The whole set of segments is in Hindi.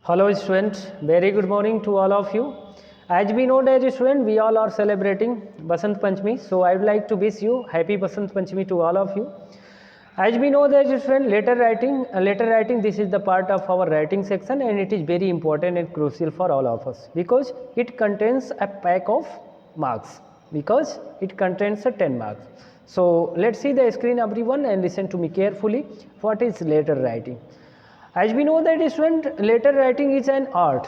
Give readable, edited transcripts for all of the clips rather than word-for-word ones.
Hello students, very good morning to all of you. As we know that students, we all are celebrating Basant Panchami, so I would like to wish you happy Basant Panchami to all of you. As we know that students, letter writing, this is the part of our writing section and it is very important and crucial for all of us because it contains a pack of marks, because it contains 10 marks. So let's see the screen everyone and listen to me carefully. What is letter writing? As we know that student, letter writing is an art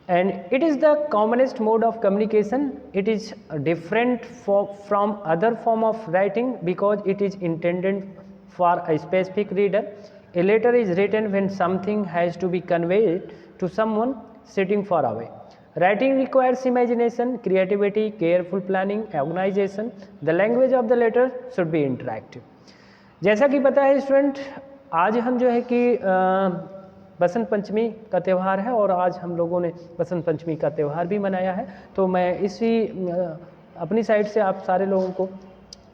and it is the commonest mode of communication. It is different from other form of writing because it is intended for a specific reader. A letter is written when something has to be conveyed to someone sitting far away. Writing requires imagination, creativity, careful planning, organization. The language of the letter should be interactive. जैसा कि पता है स्टूडेंट, आज हम जो है कि बसंत पंचमी का त्यौहार है और आज हम लोगों ने बसंत पंचमी का त्यौहार भी मनाया है। तो मैं इसी अपनी साइड से आप सारे लोगों को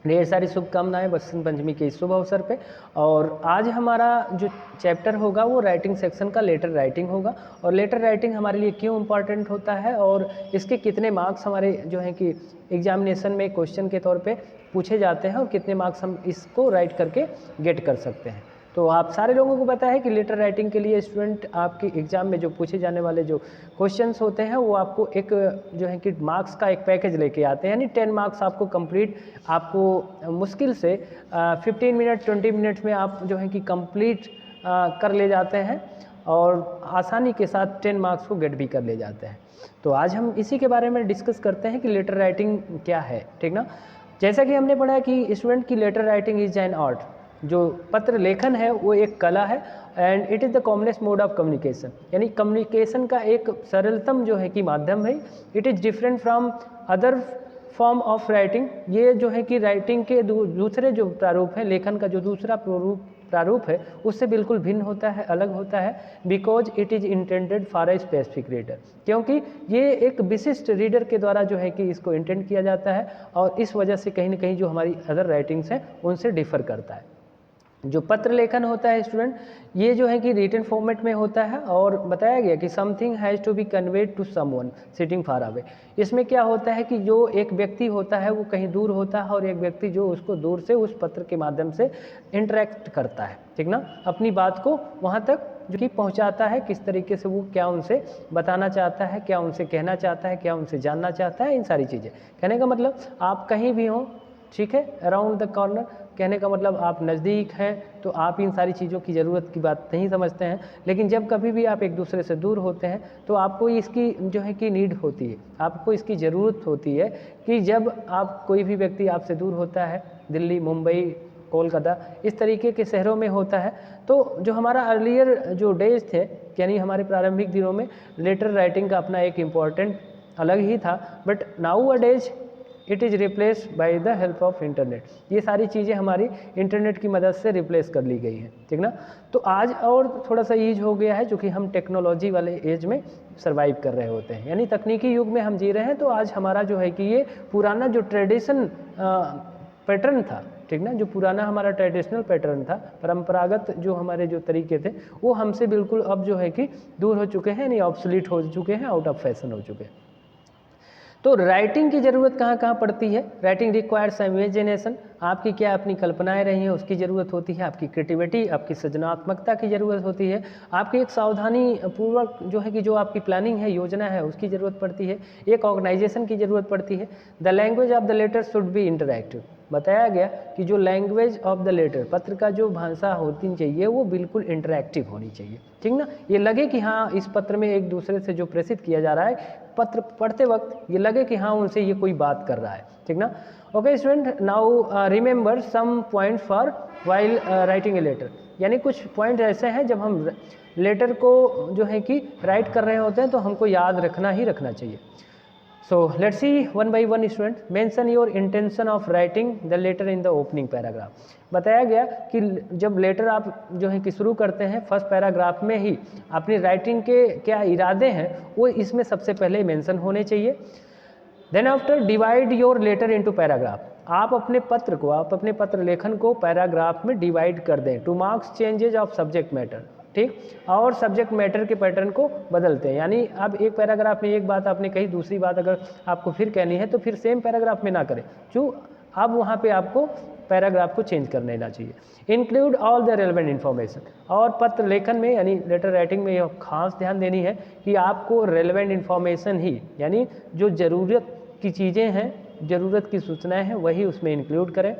ढेर सारी शुभकामनाएं बसंत पंचमी के इस शुभ अवसर पे। और आज हमारा जो चैप्टर होगा वो राइटिंग सेक्शन का लेटर राइटिंग होगा। और लेटर राइटिंग हमारे लिए क्यों इम्पॉर्टेंट होता है और इसके कितने मार्क्स हमारे जो है कि एग्जामिनेशन में क्वेश्चन के तौर पे पूछे जाते हैं और कितने मार्क्स हम इसको राइट करके गेट कर सकते हैं। तो आप सारे लोगों को पता है कि लेटर राइटिंग के लिए स्टूडेंट आपके एग्ज़ाम में जो पूछे जाने वाले जो क्वेश्चंस होते हैं वो आपको एक जो है कि मार्क्स का एक पैकेज लेके आते हैं, यानी 10 मार्क्स आपको कंप्लीट, आपको मुश्किल से 15 मिनट 20 मिनट्स में आप जो है कि कंप्लीट कर ले जाते हैं और आसानी के साथ 10 मार्क्स को गेट भी कर ले जाते हैं। तो आज हम इसी के बारे में डिस्कस करते हैं कि लेटर राइटिंग क्या है, ठीक ना। जैसा कि हमने पढ़ा कि स्टूडेंट की letter writing is an art, जो पत्र लेखन है वो एक कला है and it is the commonest mode of communication, यानी कम्युनिकेशन का एक सरलतम जो है कि माध्यम है। It is different from other form of writing. ये जो है कि राइटिंग के दूसरे जो प्रारूप है, लेखन का जो दूसरा प्रारूप है उससे बिल्कुल भिन्न होता है, अलग होता है। Because it is intended for a specific reader, क्योंकि ये एक विशिष्ट रीडर के द्वारा जो है कि इसको इंटेंड किया जाता है और इस वजह से कहीं ना कहीं जो हमारी अदर राइटिंग्स हैं उनसे डिफ़र करता है। जो पत्र लेखन होता है स्टूडेंट, ये जो है कि रिटन फॉर्मेट में होता है और बताया गया कि something has to be conveyed to someone sitting far away. इसमें क्या होता है कि जो एक व्यक्ति होता है वो कहीं दूर होता है और एक व्यक्ति जो उसको दूर से उस पत्र के माध्यम से इंटरेक्ट करता है, ठीक ना, अपनी बात को वहाँ तक जो कि पहुँचाता है, किस तरीके से वो क्या उनसे बताना चाहता है, क्या उनसे कहना चाहता है, क्या उनसे जानना चाहता है, इन सारी चीज़ें। कहने का मतलब आप कहीं भी हों, ठीक है, अराउंड द कॉर्नर, कहने का मतलब आप नज़दीक हैं तो आप इन सारी चीज़ों की ज़रूरत की बात नहीं समझते हैं। लेकिन जब कभी भी आप एक दूसरे से दूर होते हैं तो आपको इसकी जो है कि नीड होती है, आपको इसकी ज़रूरत होती है कि जब आप कोई भी व्यक्ति आपसे दूर होता है, दिल्ली, मुंबई, कोलकाता, इस तरीके के शहरों में होता है, तो जो हमारा अर्लियर जो डेज थे, यानी हमारे प्रारंभिक दिनों में लेटर राइटिंग का अपना एक इम्पॉर्टेंट अलग ही था। But now a days it is replaced by the help of internet. ये सारी चीज़ें हमारी इंटरनेट की मदद से रिप्लेस कर ली गई हैं, ठीक ना। तो आज और थोड़ा सा ईज हो गया है, जो कि हम टेक्नोलॉजी वाले एज में सर्वाइव कर रहे होते हैं, यानी तकनीकी युग में हम जी रहे हैं। तो आज हमारा जो है कि ये पुराना जो ट्रेडिशन पैटर्न था, ठीक ना, जो पुराना हमारा ट्रेडिशनल पैटर्न था, परंपरागत जो हमारे जो तरीके थे, वो हमसे बिल्कुल अब जो है कि दूर हो चुके हैं, यानी ऑब्सोलीट हो चुके हैं, आउट ऑफ फैशन हो चुके हैं। तो राइटिंग की ज़रूरत कहाँ कहाँ पड़ती है? राइटिंग रिक्वायर्स इमेजिनेशन, आपकी क्या अपनी कल्पनाएं रही हैं उसकी ज़रूरत होती है, आपकी क्रिएटिविटी, आपकी सृजनात्मकता की ज़रूरत होती है, आपकी एक सावधानी पूर्वक जो है कि जो आपकी प्लानिंग है, योजना है, उसकी ज़रूरत पड़ती है, एक ऑर्गेनाइजेशन की ज़रूरत पड़ती है। The language of the letter should be interactive. बताया गया कि जो लैंग्वेज ऑफ द लेटर, पत्र का जो भाषा होती चाहिए वो बिल्कुल इंटरैक्टिव होनी चाहिए, ठीक ना। ये लगे कि हाँ इस पत्र में एक दूसरे से जो प्रेषित किया जा रहा है, पत्र पढ़ते वक्त ये लगे कि हाँ उनसे ये कोई बात कर रहा है, ठीक ना। Okay student, now remember some point for while writing a letter, यानी कुछ पॉइंट ऐसे हैं जब हम लेटर को जो है कि राइट कर रहे होते हैं तो हमको याद रखना ही रखना चाहिए। So let's see one by one student. Mention your intention of writing the letter in the opening paragraph. बताया गया कि जब लेटर आप जो है कि शुरू करते हैं फर्स्ट पैराग्राफ में ही अपनी राइटिंग के क्या इरादे हैं वो इसमें सबसे पहले मेंशन होने चाहिए। Then after divide your letter into paragraph, आप अपने पत्र लेखन को पैराग्राफ में डिवाइड कर दें two marks changes of subject matter. ठीक, और सब्जेक्ट मैटर के पैटर्न को बदलते हैं। यानी अब एक पैराग्राफ में एक बात आपने कही, दूसरी बात अगर आपको फिर कहनी है तो फिर सेम पैराग्राफ में ना करें, क्यों, अब वहाँ पे आपको पैराग्राफ को चेंज कर लेना चाहिए। Include all the relevant information, और पत्र लेखन में यानी लेटर राइटिंग में यह खास ध्यान देनी है कि आपको रेलेवेंट इन्फॉर्मेशन ही, यानी जो ज़रूरत की चीज़ें हैं, ज़रूरत की सूचनाएं हैं, वही उसमें इंक्लूड करें।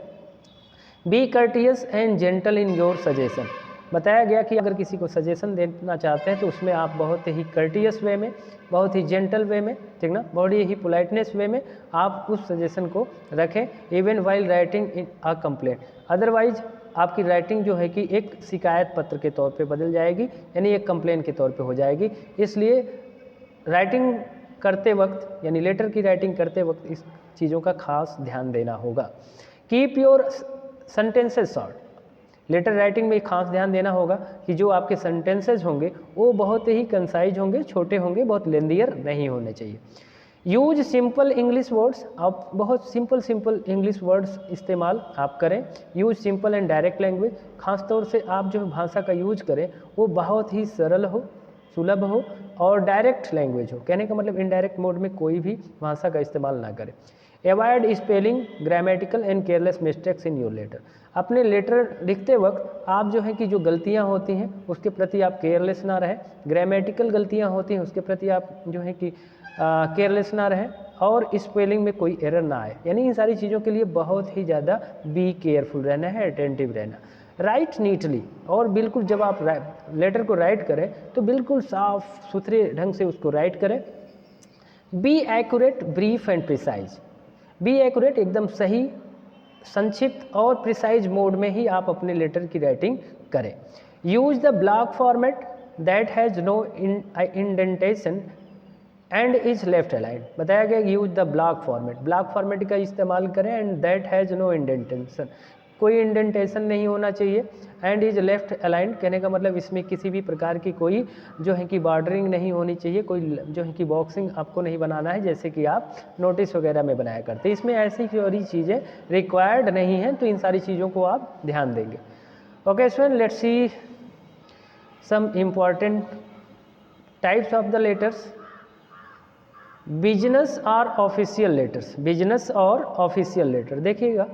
Be courteous and gentle in your suggestion, बताया गया कि अगर किसी को सजेशन देना चाहते हैं तो उसमें आप बहुत ही कर्टियस वे में, बहुत ही जेंटल वे में, ठीक ना, बहुत ही पोलाइटनेस वे में आप उस सजेशन को रखें। Even while writing in a complaint, otherwise आपकी राइटिंग जो है कि एक शिकायत पत्र के तौर पे बदल जाएगी, यानी एक कंप्लेन के तौर पे हो जाएगी। इसलिए राइटिंग करते वक्त, यानी लेटर की राइटिंग करते वक्त इस चीज़ों का खास ध्यान देना होगा। Keep your sentences short, letter writing में खास ध्यान देना होगा कि जो आपके सेंटेंसेस होंगे वो बहुत ही कंसाइज होंगे, छोटे होंगे, बहुत लेंदियर नहीं होने चाहिए। यूज सिंपल इंग्लिश वर्ड्स, आप बहुत सिंपल इंग्लिश वर्ड्स इस्तेमाल आप करें। Use simple and direct language, खास तौर से आप जो भाषा का यूज करें वो बहुत ही सरल हो, सुलभ हो और डायरेक्ट लैंग्वेज हो। कहने का मतलब इनडायरेक्ट मोड में कोई भी भाषा का इस्तेमाल ना करें। Avoid spelling, grammatical and careless mistakes in your letter, अपने लेटर लिखते वक्त आप जो है कि जो गलतियां होती हैं उसके प्रति आप केयरलेस ना रहें, ग्रामेटिकल गलतियां होती हैं उसके प्रति आप जो है कि केयरलेस ना रहें, और स्पेलिंग में कोई एरर ना आए। यानी इन सारी चीज़ों के लिए बहुत ही ज़्यादा बी केयरफुल रहना है, अटेंटिव रहना। राइट नीटली, और बिल्कुल जब आप लेटर को राइट करें तो बिल्कुल साफ सुथरे ढंग से उसको राइट करें। Be accurate, brief and precise, be accurate, एकदम सही, संक्षिप्त और प्रिसाइज मोड में ही आप अपने लेटर की राइटिंग करें। Use the block format that has no indentation and is left align, बताया गया use the block format, block format का इस्तेमाल करें। And that has no indentation, कोई इंडेंटेशन नहीं होना चाहिए। एंड इज लेफ्ट अलाइन, कहने का मतलब इसमें किसी भी प्रकार की कोई जो है कि बॉर्डरिंग नहीं होनी चाहिए, कोई जो है कि बॉक्सिंग आपको नहीं बनाना है जैसे कि आप नोटिस वगैरह में बनाया करते हैं। इसमें ऐसी सारी चीज़ें रिक्वायर्ड नहीं हैं, तो इन सारी चीज़ों को आप ध्यान देंगे। Okay student, let's see some important types of the letters. Business और ऑफिशियल लेटर्स, बिजनेस और ऑफिशियल लेटर देखिएगा।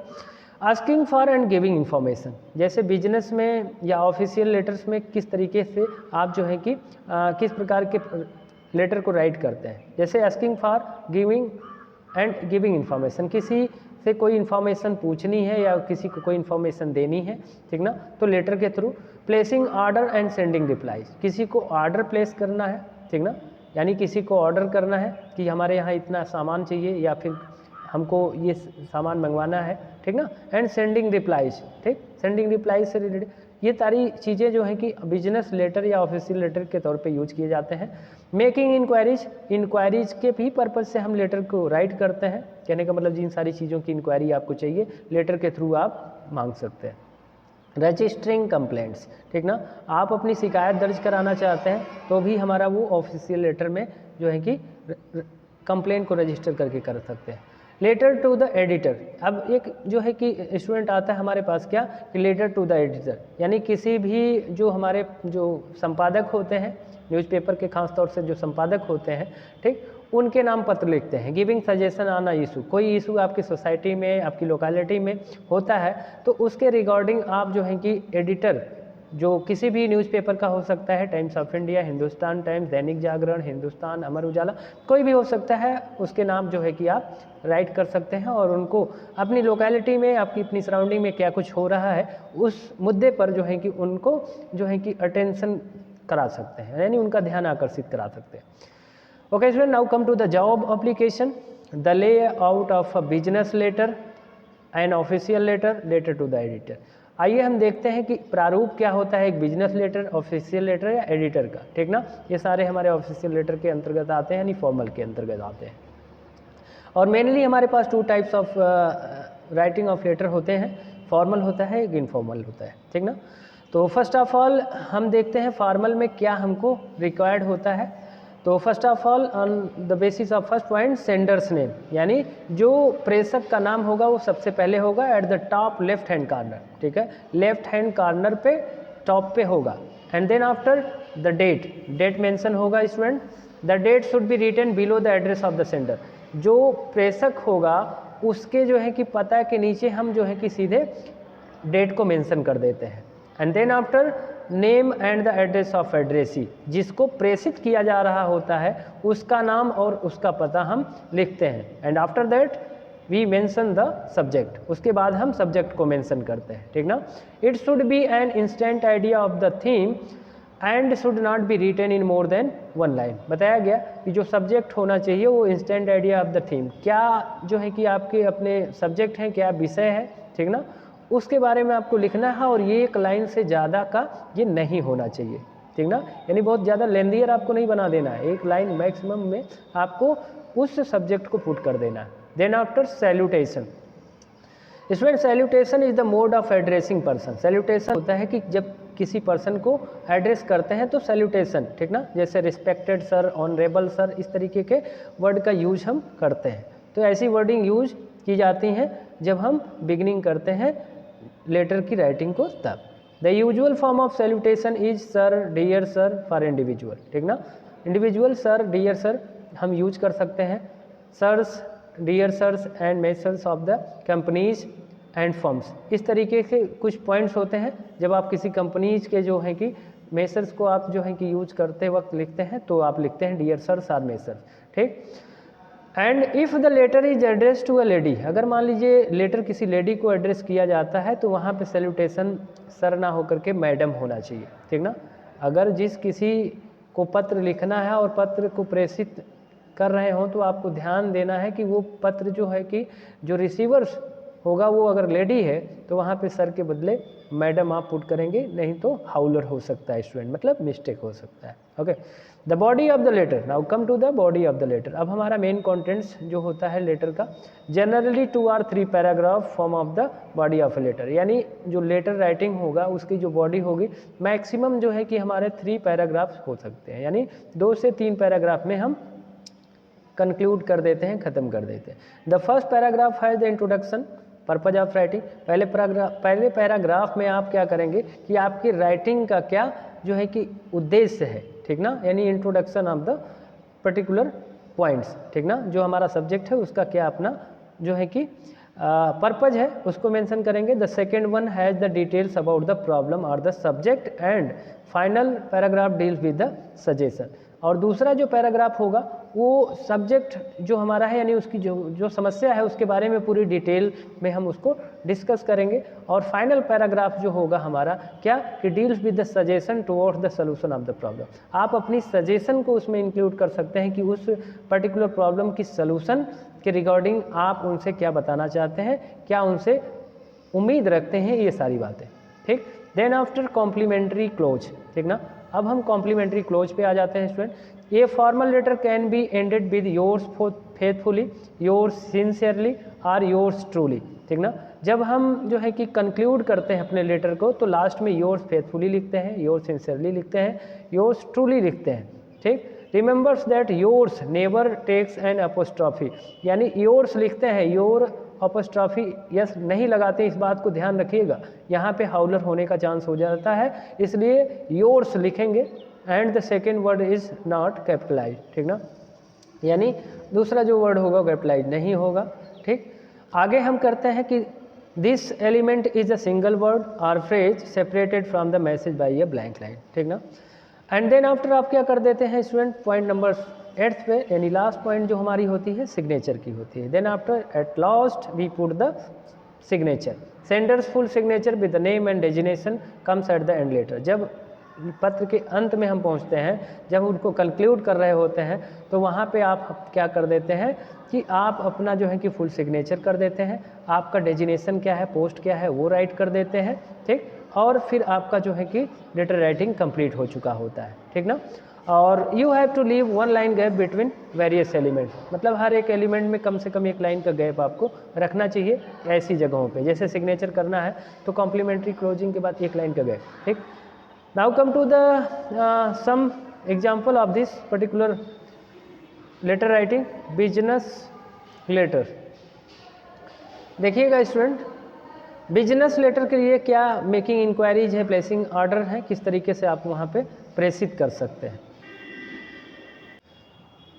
Asking for and giving information, जैसे बिजनेस में या ऑफिशियल लेटर्स में किस तरीके से आप जो है कि किस प्रकार के लेटर को राइट करते हैं। जैसे asking for giving and giving information, किसी से कोई इन्फॉर्मेशन पूछनी है या किसी को कोई इन्फॉर्मेशन देनी है, ठीक ना, तो लेटर के through. Placing order and sending replies, किसी को ऑर्डर प्लेस करना है, ठीक ना, यानी किसी को ऑर्डर करना है कि हमारे यहाँ इतना सामान चाहिए या फिर हमको ये सामान मंगवाना है, ठीक ना। एंड सेंडिंग रिप्लाईज, ठीक, सेंडिंग रिप्लाईज से रिलेटेड ये सारी चीज़ें जो हैं कि बिजनेस लेटर या ऑफिशियल लेटर के तौर पे यूज किए जाते हैं। मेकिंग इंक्वायरीज, इंक्वायरीज के भी पर्पज़ से हम लेटर को राइट करते हैं। कहने का मतलब जिन सारी चीज़ों की इंक्वायरी आपको चाहिए लेटर के थ्रू आप मांग सकते हैं। रजिस्टरिंग कंप्लेंट्स, ठीक ना, आप अपनी शिकायत दर्ज कराना चाहते हैं तो भी हमारा वो ऑफिशियल लेटर में जो है कि कंप्लेंट को रजिस्टर करके कर सकते हैं। लेटर टू द एडिटर, अब एक जो है कि स्टूडेंट आता है हमारे पास क्या कि लेटर टू द एडिटर, यानी किसी भी जो हमारे जो संपादक होते हैं न्यूज़पेपर के, खास तौर से जो संपादक होते हैं, ठीक, उनके नाम पत्र लिखते हैं। Giving suggestion on a issue, कोई इशू आपकी सोसाइटी में, आपकी लोकेलिटी में होता है तो उसके रिगार्डिंग आप जो है कि एडिटर, जो किसी भी न्यूज़पेपर का हो सकता है, times of India, Hindustan times, Dainik Jagran, Hindustan, Amar Ujala, कोई भी हो सकता है, उसके नाम जो है कि आप राइट कर सकते हैं और उनको अपनी लोकेलिटी में, आपकी अपनी सराउंडिंग में क्या कुछ हो रहा है उस मुद्दे पर जो है कि उनको जो है कि अटेंशन करा सकते हैं, यानी उनका ध्यान आकर्षित करा सकते हैं। Okay student, now come to the job application, the layout of a business letter and official letter, letter to the editor. आइए हम देखते हैं कि प्रारूप क्या होता है एक बिजनेस लेटर, ऑफिशियल लेटर या एडिटर का, ठीक ना। ये सारे हमारे ऑफिशियल लेटर के अंतर्गत आते हैं, यानी फॉर्मल के अंतर्गत आते हैं। और मेनली हमारे पास 2 types of writing of letter होते हैं, फॉर्मल होता है, एक इनफॉर्मल होता है, ठीक ना। तो फर्स्ट ऑफ ऑल हम देखते हैं फॉर्मल में क्या हमको रिक्वायर्ड होता है। तो first of all on the basis of first point, sender's name, यानी जो प्रेषक का नाम होगा वो सबसे पहले होगा at the top left hand corner, ठीक है, लेफ्ट हैंड कॉर्नर पे टॉप पे होगा, and then after the date mention होगा student, the date should be written below the address of the sender. जो प्रेषक होगा उसके जो है कि पता के नीचे हम जो है कि सीधे डेट को मेंशन कर देते हैं। And then after name and the address of addressee, जिसको प्रेषित किया जा रहा होता है उसका नाम और उसका पता हम लिखते हैं। And after that we mention the subject, उसके बाद हम सब्जेक्ट को मेंशन करते हैं, ठीक ना। It should be an instant idea of the theme and should not be written in more than one line. बताया गया कि जो सब्जेक्ट होना चाहिए वो instant idea of the theme, क्या जो है कि आपके अपने सब्जेक्ट हैं, क्या विषय है, ठीक ना, उसके बारे में आपको लिखना है। और ये एक लाइन से ज़्यादा का ये नहीं होना चाहिए, ठीक ना, यानी बहुत ज़्यादा लेंदियर आपको नहीं बना देना है, एक लाइन मैक्सिमम में आपको उस सब्जेक्ट को पुट कर देना है। देन आफ्टर सैल्यूटेशन, इसमें salutation is the mode of addressing person. Salutation होता है कि जब किसी पर्सन को एड्रेस करते हैं तो सैल्यूटेशन, ठीक ना, जैसे रिस्पेक्टेड सर, ऑनरेबल सर, इस तरीके के वर्ड का यूज हम करते हैं। तो ऐसी वर्डिंग यूज की जाती हैं जब हम बिगिनिंग करते हैं लेटर की राइटिंग को तब। The usual form of salutation is sir, dear sir for individual, ठीक ना। इंडिविजुअल सर, डियर सर हम यूज कर सकते हैं। Sirs, dear sirs and messrs of the companies and firms, इस तरीके के कुछ पॉइंट्स होते हैं जब आप किसी कंपनीज के जो है कि मेसर्स को आप जो है कि यूज करते वक्त लिखते हैं तो आप लिखते हैं डियर सर्स और मेसर्स, ठीक। And if the letter is address to a lady, अगर मान लीजिए लेटर किसी लेडी को एड्रेस किया जाता है तो वहाँ पे सैल्यूटेशन सर ना होकर के मैडम होना चाहिए, ठीक ना। अगर जिस किसी को पत्र लिखना है और पत्र को प्रेषित कर रहे हो तो आपको ध्यान देना है कि वो पत्र जो है कि जो रिसीवर्स होगा वो अगर लेडी है तो वहाँ पे सर के बदले मैडम आप पुट करेंगे, नहीं तो हाउलर हो सकता है स्टूडेंट, मतलब मिस्टेक हो सकता है। Okay, the body of the letter, now come to the body of the letter. अब हमारा मेन कंटेंट्स जो होता है लेटर का, generally 2 or 3 paragraph form of the body of a letter, यानी जो लेटर राइटिंग होगा उसकी जो बॉडी होगी मैक्सिमम जो है कि हमारे 3 पैराग्राफ हो सकते हैं, यानी 2 से 3 पैराग्राफ में हम कंक्लूड कर देते हैं, ख़त्म कर देते हैं। द फर्स्ट पैराग्राफ है the introduction purpose of writing. पहले पैराग्राफ में आप क्या करेंगे कि आपकी राइटिंग का क्या जो है कि उद्देश्य है, ठीक ना, यानी introduction of the particular points, ठीक ना, जो हमारा सब्जेक्ट है उसका क्या अपना जो है कि पर्पज है उसको मेंशन करेंगे। The second one has the details about the problem और the subject and final paragraph deals with the suggestion. और दूसरा जो पैराग्राफ होगा वो सब्जेक्ट जो हमारा है यानी उसकी जो समस्या है उसके बारे में पूरी डिटेल में हम उसको डिस्कस करेंगे। और फाइनल पैराग्राफ जो होगा हमारा क्या कि deals with the suggestion towards the solution of the problem. आप अपनी सजेशन को उसमें इंक्लूड कर सकते हैं कि उस पर्टिकुलर प्रॉब्लम की सॉल्यूशन के रिगार्डिंग आप उनसे क्या बताना चाहते हैं, क्या उनसे उम्मीद रखते हैं, ये सारी बातें, ठीक। देन आफ्टर कॉम्प्लीमेंट्री क्लोज, ठीक ना। अब हम कॉम्प्लीमेंट्री क्लोज पे आ जाते हैं स्टूडेंट। ये formal letter can be ended with yours faithfully, yours sincerely और योर्स ट्रूली, ठीक ना। जब हम जो है कि कंक्लूड करते हैं अपने लेटर को तो लास्ट में योर्स फेथफुली लिखते हैं, योर्स सिंसियरली लिखते हैं, योर्स ट्रूली लिखते हैं, ठीक। Remembers that yours never takes an apostrophe, यानी योर्स लिखते हैं, योर अपोस्ट्रॉफी यस नहीं लगाते, इस बात को ध्यान रखिएगा, यहाँ पे हाउलर होने का चांस हो जाता है, इसलिए योर्स लिखेंगे। And the second word is not capitalize, ठीक ना, यानी दूसरा जो वर्ड होगा कैपिटलाइज नहीं होगा, ठीक। आगे हम करते हैं कि this element is a single word और phrase separated from the message by a blank line, ठीक ना। एंड देन आफ्टर आप क्या कर देते हैं स्टूडेंट, पॉइंट नंबर 8 पे, यानी लास्ट पॉइंट जो हमारी होती है सिग्नेचर की होती है। Then after at last we put the signature, sender's full signature with the name and designation comes at the end letter. जब पत्र के अंत में हम पहुंचते हैं, जब उनको कंक्लूड कर रहे होते हैं तो वहाँ पे आप क्या कर देते हैं कि आप अपना जो है कि फुल सिग्नेचर कर देते हैं, आपका डेजिग्नेशन क्या है, पोस्ट क्या है वो राइट कर देते हैं, ठीक। और फिर आपका जो है कि लेटर राइटिंग कंप्लीट हो चुका होता है, ठीक ना। और you have to leave 1 line gap between various elements, मतलब हर एक एलिमेंट में कम से कम 1 लाइन का गैप आपको रखना चाहिए ऐसी जगहों पे, जैसे सिग्नेचर करना है तो कॉम्प्लीमेंट्री क्लोजिंग के बाद 1 लाइन का गैप, ठीक। Now come to the some example of this particular letter writing, business letter. देखिएगा स्टूडेंट, बिजनेस लेटर के लिए क्या मेकिंग इंक्वायरीज है, प्लेसिंग ऑर्डर है, किस तरीके से आप वहाँ पे प्रेषित कर सकते हैं।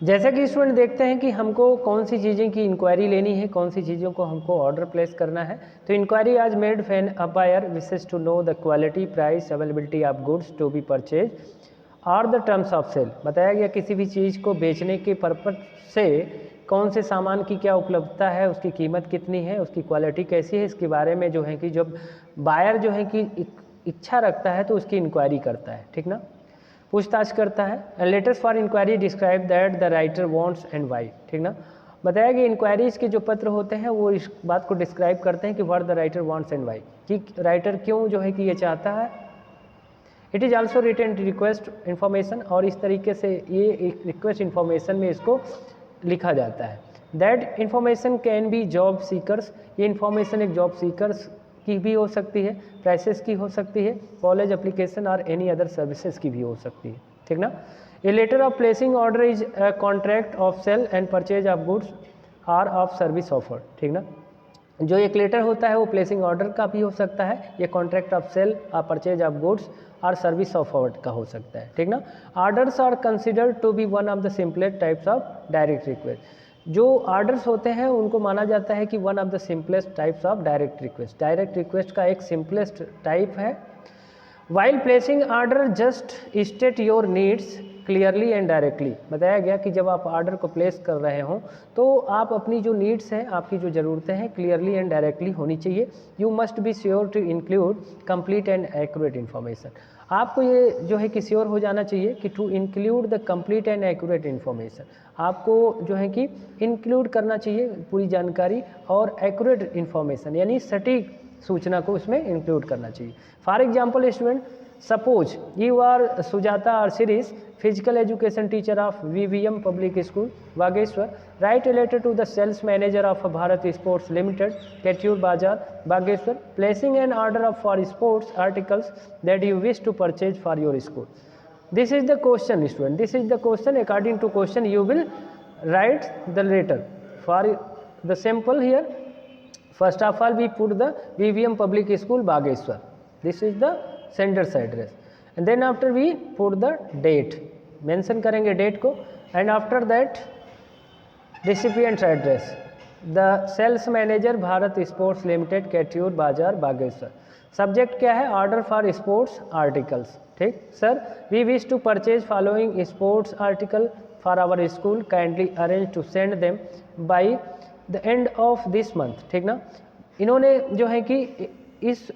जैसे कि स्टूडेंट देखते हैं कि हमको कौन सी चीज़ें की इंक्वायरी लेनी है, कौन सी चीज़ों को हमको ऑर्डर प्लेस करना है। तो inquiry is made when a buyer wishes to know the quality, price, availability of goods to be purchase और द टर्म्स ऑफ सेल। बताया गया किसी भी चीज़ को बेचने के पर्पज से कौन से सामान की क्या उपलब्धता है, उसकी कीमत कितनी है, उसकी क्वालिटी कैसी है, इसके बारे में जो है कि जब बायर जो है कि इच्छा रखता है तो उसकी इंक्वायरी करता है, ठीक ना, पूछताछ करता है। Letters for inquiry describe that the writer wants and why, ठीक ना। बताया कि इंक्वायरीज के जो पत्र होते हैं वो इस बात को डिस्क्राइब करते हैं कि what the writer wants and why, कि राइटर क्यों जो है कि ये चाहता है। It is also written request information, और इस तरीके से ये एक रिक्वेस्ट इन्फॉर्मेशन में इसको लिखा जाता है। That information can be job seekers, ये इन्फॉर्मेशन एक जॉब सीकर्स की भी हो सकती है, प्राइसेस की हो सकती है, कॉलेज एप्लीकेशन और एनी अदर सर्विसेज की भी हो सकती है, ठीक ना। A letter of placing order is a contract of sale and purchase of goods or of service offer, ठीक ना। जो एक लेटर होता है वो प्लेसिंग ऑर्डर का भी हो सकता है, ये कॉन्ट्रैक्ट ऑफ सेल और परचेज ऑफ गुड्स और सर्विस ऑफ ऑर्डर का हो सकता है, ठीक ना। Orders are considered to be one of the simplest types of direct request. जो ऑर्डर्स होते हैं उनको माना जाता है कि one of the simplest types of direct request, direct request का एक सिंपलेस्ट टाइप है। While placing order just state your needs clearly and directly. बताया गया कि जब आप ऑर्डर को प्लेस कर रहे हों तो आप अपनी जो नीड्स हैं, आपकी जो ज़रूरतें हैं, क्लियरली एंड डायरेक्टली होनी चाहिए। You must be sure to include complete and accurate information. आपको ये जो है कि श्योर हो जाना चाहिए कि to include the complete and accurate information, आपको जो है कि इंक्लूड करना चाहिए पूरी जानकारी और एक्यूरेट इन्फॉर्मेशन यानी सटीक सूचना को उसमें इंक्लूड करना चाहिए। For example student, suppose you are Sujata और Shirish, physical education teacher of VVM public school Bageshwar, write a letter to the sales manager of Bharat Sports Limited, Kettur Bazaar, Bageshwar, placing an order for sports articles that you wish to purchase for your school. This is the question student, this is the question. According to question you will write the letter. For the sample here, first of all we put the VVM Public School Bageshwar, this is the sender's address, and then after we put the date, mention करेंगे date को, and after that recipient's address, the sales manager Bharat Sports Limited, Kettur Bazaar, Bageshwar. Subject क्या है? ऑर्डर फॉर स्पोर्ट्स आर्टिकल्स, ठीक sir, we wish to purchase following sports article for our school, kindly arrange to send them by the end of this month, ठीक ना। इन्होंने जो है कि इस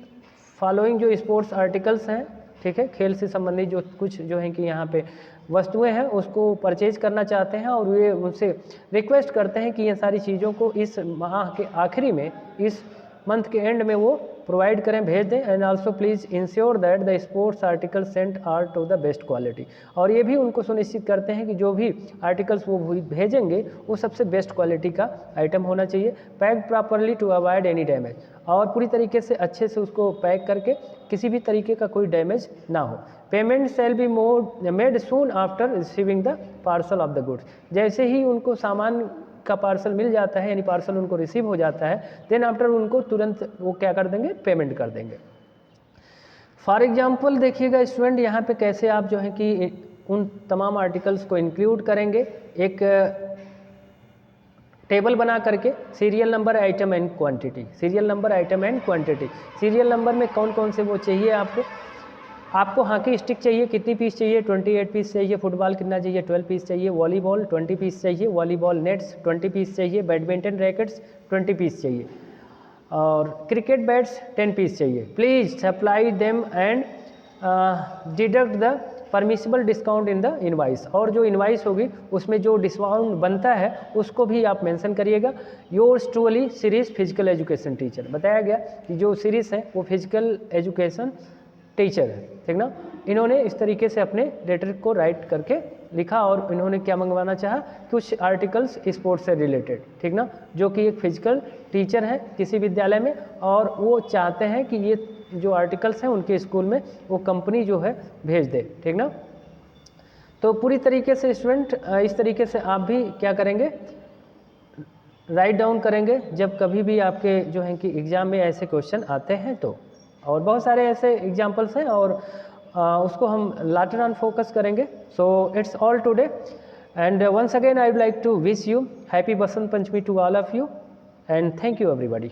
फॉलोइंग जो स्पोर्ट्स आर्टिकल्स हैं, ठीक है, खेल से संबंधित जो कुछ जो है कि यहाँ पे वस्तुएं हैं उसको परचेज करना चाहते हैं, और वे उनसे रिक्वेस्ट करते हैं कि ये सारी चीज़ों को इस माह के आखिरी में, इस मंथ के एंड में वो प्रोवाइड करें, भेज दें। And also please ensure that the sports article sent are to the best quality, और ये भी उनको सुनिश्चित करते हैं कि जो भी आर्टिकल्स वो भेजेंगे वो सबसे बेस्ट क्वालिटी का आइटम होना चाहिए, packed properly to avoid any damage, और पूरी तरीके से अच्छे से उसको पैक करके किसी भी तरीके का कोई डैमेज ना हो। Payment shall be made soon after receiving the parcel of the goods, जैसे ही उनको सामान का पार्सल मिल जाता है, यानी पार्सल उनको रिसीव हो जाता है, देन आफ्टर उनको तुरंत वो क्या कर देंगे, पेमेंट कर देंगे। फॉर एग्जांपल देखिएगा स्टूडेंट, यहाँ पे कैसे आप जो है कि उन तमाम आर्टिकल्स को इंक्लूड करेंगे, एक टेबल बना करके, serial number, item and quantity, serial number, item and quantity. Serial number में कौन कौन से वो चाहिए आपको हॉकी स्टिक चाहिए, कितनी पीस चाहिए, 28 पीस चाहिए, फुटबॉल कितना चाहिए, 12 पीस चाहिए, वॉलीबॉल 20 पीस चाहिए, वॉलीबॉल नेट्स 20 पीस चाहिए, बैडमिंटन रैकेट्स 20 पीस चाहिए, और क्रिकेट बैट्स 10 पीस चाहिए। Please supply them and deduct the permissible discount in the invoice, और जो इनवाइस होगी उसमें जो डिस्काउंट बनता है उसको भी आप मेंशन करिएगा। Yours truly Shirish, physical education teacher. बताया गया कि जो शिरीष हैं वो फिजिकल एजुकेशन टीचर है, ठीक ना। इन्होंने इस तरीके से अपने लेटर को राइट करके लिखा, और इन्होंने क्या मंगवाना चाहा, कुछ आर्टिकल्स स्पोर्ट्स से रिलेटेड, ठीक ना, जो कि एक फिजिकल टीचर हैं किसी विद्यालय में, और वो चाहते हैं कि ये जो आर्टिकल्स हैं उनके स्कूल में वो कंपनी जो है भेज दे, ठीक ना। तो पूरी तरीके से स्टूडेंट इस तरीके से आप भी क्या करेंगे, राइट डाउन करेंगे जब कभी भी आपके जो है कि एग्ज़ाम में ऐसे क्वेश्चन आते हैं तो। और बहुत सारे ऐसे एग्जाम्पल्स हैं और उसको हम लाटर ऑन फोकस करेंगे। So it's all today and once again I would like to wish you happy Basant Panchami to all of you and thank you everybody.